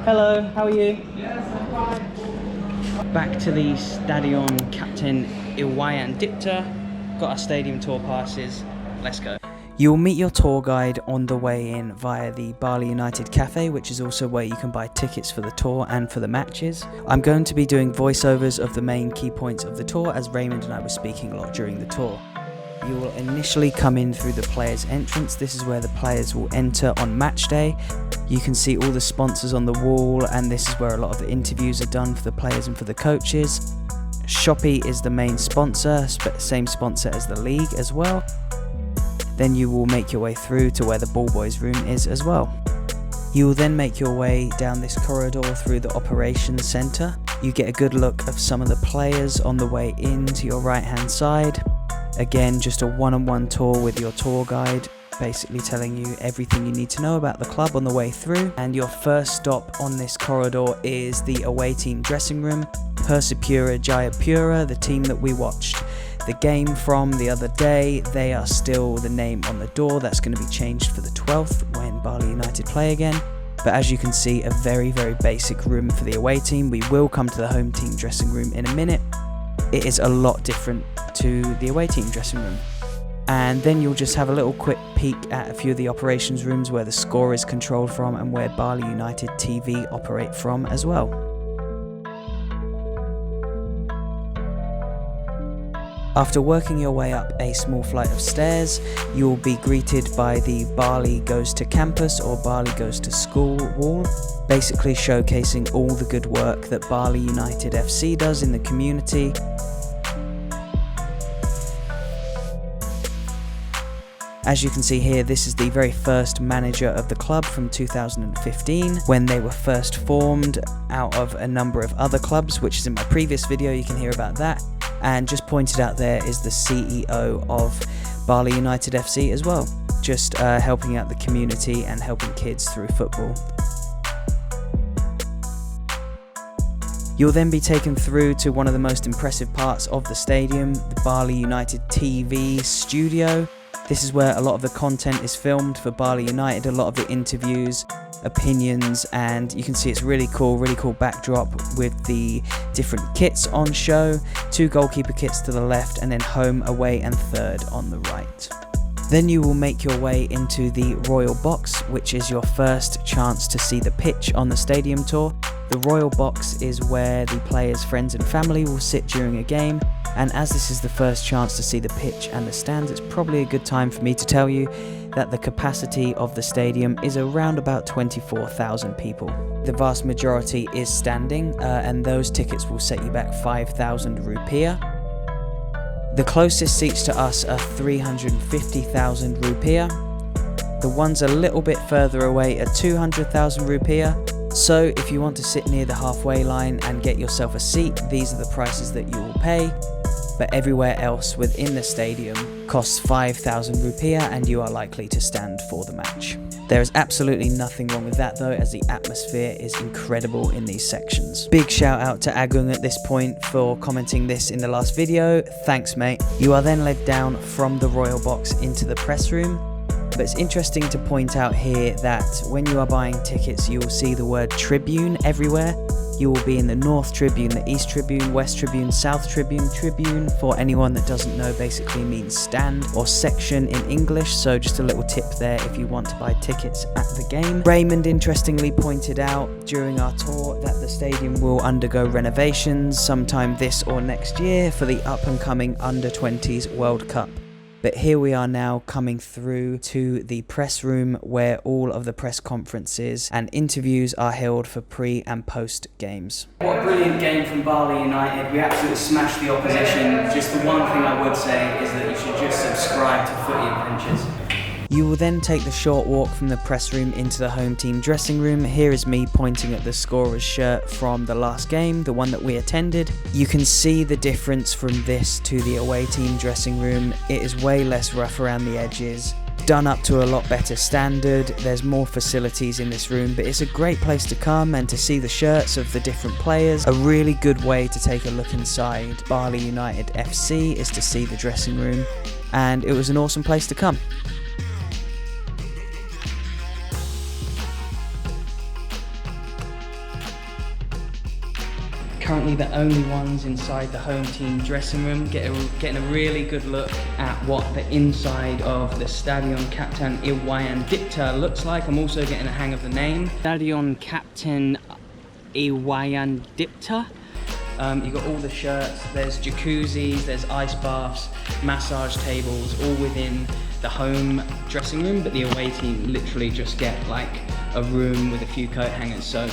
Hello, how are you? Yes, I'm fine. Back to the Stadion, Kapten, Wayan, Dipta. Got our stadium tour passes. Let's go. You'll meet your tour guide on the way in via the Bali United cafe, which is also where you can buy tickets for the tour and for the matches. I'm going to be doing voiceovers of the main key points of the tour, as Raymond and I were speaking a lot during the tour. You will initially come in through the players' entrance. This is where the players will enter on match day. You can see all the sponsors on the wall, and this is where a lot of the interviews are done for the players and for the coaches. Shopee is the main sponsor, same sponsor as the league as well. Then you will make your way through to where the ball boys room is as well. You will then make your way down this corridor through the operations centre. You get a good look of some of the players on the way in to your right hand side. Again, just a one-on-one tour with your tour guide, basically telling you everything you need to know about the club on the way through. And your first stop on this corridor is the away team dressing room, Persipura Jayapura, the team that we watched the game from the other day. They are still the name on the door. That's going to be changed for the 12th when Bali United play again. But as you can see, a very, very basic room for the away team. We will come to the home team dressing room in a minute. It is a lot different to the away team dressing room. And then you'll just have a little quick peek at a few of the operations rooms where the score is controlled from and where Bali United TV operate from as well. After working your way up a small flight of stairs, you'll be greeted by the Bali Goes to Campus or Bali Goes to School wall, basically showcasing all the good work that Bali United FC does in the community. As you can see here, this is the very first manager of the club from 2015, when they were first formed out of a number of other clubs, which is in my previous video, you can hear about that. And just pointed out there is the CEO of Bali United FC as well, just helping out the community and helping kids through football. You'll then be taken through to one of the most impressive parts of the stadium, the Bali United TV studio. This is where a lot of the content is filmed for Bali United, a lot of the interviews, opinions, and you can see it's really cool backdrop with the different kits on show, 2 goalkeeper kits to the left and then home, away and third on the right. Then you will make your way into the Royal Box, which is your first chance to see the pitch on the stadium tour. The Royal Box is where the players, friends and family will sit during a game, and as this is the first chance to see the pitch and the stands, it's probably a good time for me to tell you that the capacity of the stadium is around about 24,000 people. The vast majority is standing, and those tickets will set you back 5,000 rupiah. The closest seats to us are 350,000 rupiah. The ones a little bit further away are 200,000 rupiah. So if you want to sit near the halfway line and get yourself a seat, these are the prices that you will pay. But everywhere else within the stadium costs 5,000 rupiah and you are likely to stand for the match. There is absolutely nothing wrong with that though, as the atmosphere is incredible in these sections. Big shout out to Agung at this point for commenting this in the last video. Thanks mate. You are then led down from the Royal Box into the press room. But it's interesting to point out here that when you are buying tickets, you will see the word Tribune everywhere. You will be in the North Tribune, the East Tribune, West Tribune, South Tribune. Tribune, for anyone that doesn't know, basically means stand or section in English, so just a little tip there if you want to buy tickets at the game. Raymond interestingly pointed out during our tour that the stadium will undergo renovations sometime this or next year for the up-and-coming Under-20s World Cup. But here we are now coming through to the press room where all of the press conferences and interviews are held for pre and post games. What a brilliant game from Bali United. We absolutely smashed the opposition. Just the one thing I would say is that you should just subscribe to Footy Adventures. You will then take the short walk from the press room into the home team dressing room. Here is me pointing at the scorer's shirt from the last game, the one that we attended. You can see the difference from this to the away team dressing room. It is way less rough around the edges, done up to a lot better standard. There's more facilities in this room, but it's a great place to come and to see the shirts of the different players. A really good way to take a look inside Bali United FC is to see the dressing room, and it was an awesome place to come. currently the only ones inside the home team dressing room, getting a really good look at what the inside of the Stadion Kapten Wayan Dipta looks like. I'm also getting a hang of the name. Stadion Kapten Wayan Dipta. You've got all the shirts, there's jacuzzis, there's ice baths, massage tables, all within the home dressing room, but the away team literally just get like a room with a few coat hangers. So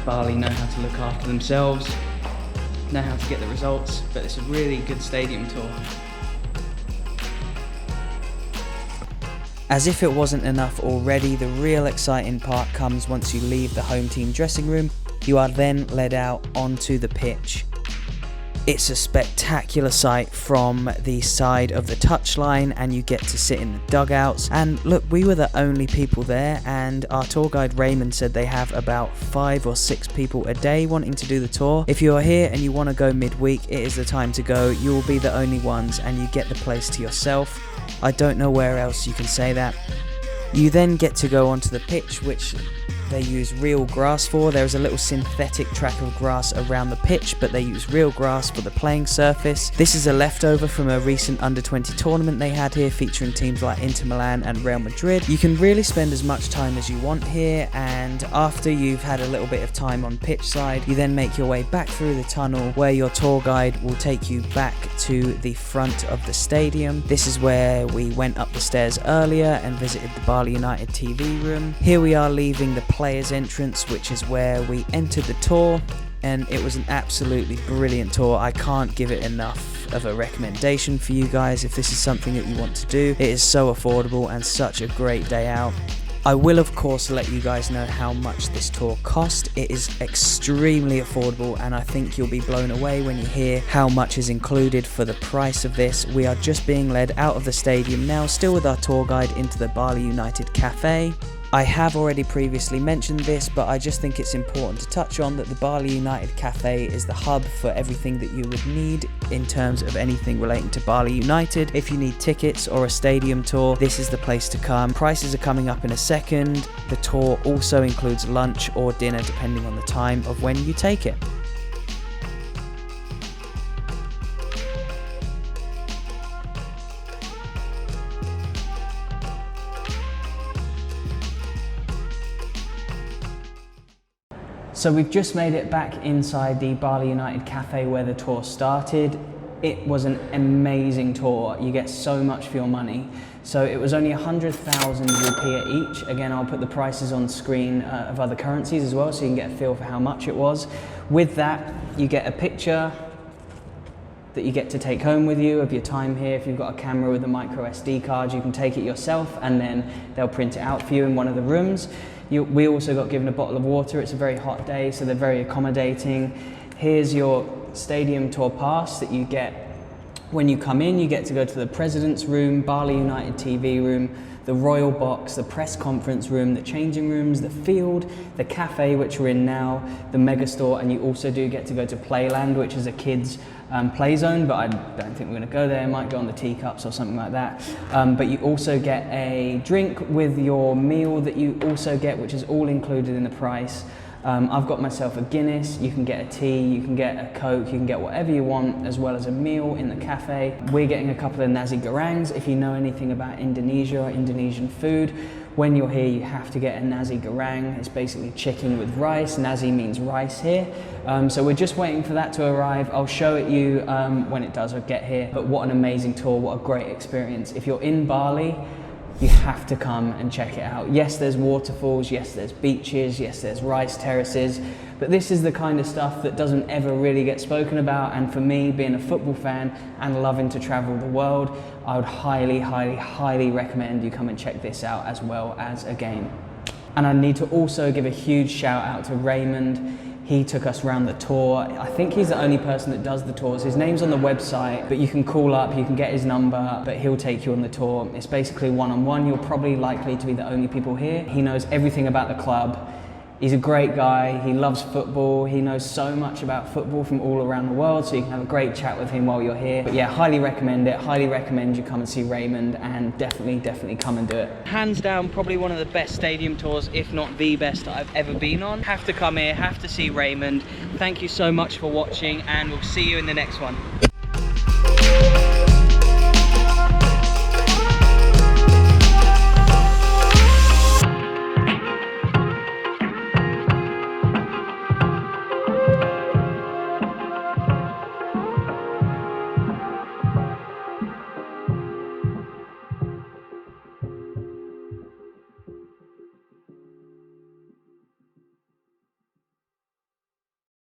Bali know how to look after themselves, know how to get the results, but it's a really good stadium tour. As if it wasn't enough already, the real exciting part comes once you leave the home team dressing room. You are then led out onto the pitch. It's a spectacular sight from the side of the touchline, and you get to sit in the dugouts. And look, we were the only people there, and our tour guide Raymond said they have about 5 or 6 people a day wanting to do the tour. If you are here and you want to go midweek, it is the time to go. You will be the only ones and you get the place to yourself. I don't know where else you can say that. You then get to go onto the pitch, which they use real grass for. There is a little synthetic track of grass around the pitch, but they use real grass for the playing surface. This is a leftover from a recent under-20 tournament they had here, featuring teams like Inter Milan and Real Madrid. You can really spend as much time as you want here, and after you've had a little bit of time on pitch side, you then make your way back through the tunnel, where your tour guide will take you back to the front of the stadium. This is where we went up the stairs earlier and visited the Bali United TV room. Here we are leaving the players entrance, which is where we entered the tour, and it was an absolutely brilliant tour. I can't give it enough of a recommendation for you guys if this is something that you want to do. It is so affordable and such a great day out. I will of course let you guys know how much this tour cost. It is extremely affordable, and I think you'll be blown away when you hear how much is included for the price of this. We are just being led out of the stadium now, still with our tour guide, into the Bali United Cafe. I have already previously mentioned this, but I just think it's important to touch on that the Bali United Cafe is the hub for everything that you would need in terms of anything relating to Bali United. If you need tickets or a stadium tour, this is the place to come. Prices are coming up in a second. The tour also includes lunch or dinner depending on the time of when you take it. So we've just made it back inside the Bali United Cafe where the tour started. It was an amazing tour. You get so much for your money. So it was only 100,000 rupiah each. Again, I'll put the prices on screen of other currencies as well, so you can get a feel for how much it was. With that, you get a picture that you get to take home with you of your time here. If you've got a camera with a micro SD card, you can take it yourself, and then they'll print it out for you in one of the rooms. We also got given a bottle of water. It's a very hot day, so they're very accommodating. Here's your stadium tour pass that you get when you come in. You get to go to the President's Room, Bali United TV room, the Royal Box, the press conference room, the changing rooms, the field, the cafe, which we're in now, the Megastore, and you also do get to go to Playland, which is a kids' play zone, but I don't think we're going to go there. Might go on the teacups or something like that. But you also get a drink with your meal that you also get, which is all included in the price. I've got myself a Guinness. You can get a tea, you can get a Coke, you can get whatever you want, as well as a meal in the cafe. We're getting a couple of nasi gorengs. If you know anything about Indonesia or Indonesian food, when you're here you have to get a nasi goreng. It's basically chicken with rice. Nasi means rice here. So we're just waiting for that to arrive. I'll show it you when it does get here. But what an amazing tour, what a great experience. If you're in Bali, you have to come and check it out. Yes, there's waterfalls, yes, there's beaches, yes, there's rice terraces, but this is the kind of stuff that doesn't ever really get spoken about. And for me, being a football fan and loving to travel the world, I would highly, highly, highly recommend you come and check this out as well as a game. And I need to also give a huge shout out to Raymond. He took us around the tour. I think he's the only person that does the tours. His name's on the website, but you can call up, you can get his number, but he'll take you on the tour. It's basically one-on-one. You're probably likely to be the only people here. He knows everything about the club. He's a great guy, he loves football, he knows so much about football from all around the world, so you can have a great chat with him while you're here. But yeah, highly recommend it, highly recommend you come and see Raymond, and definitely come and do it. Hands down, probably one of the best stadium tours, if not the best I've ever been on. Have to come here, have to see Raymond. Thank you so much for watching, and we'll see you in the next one.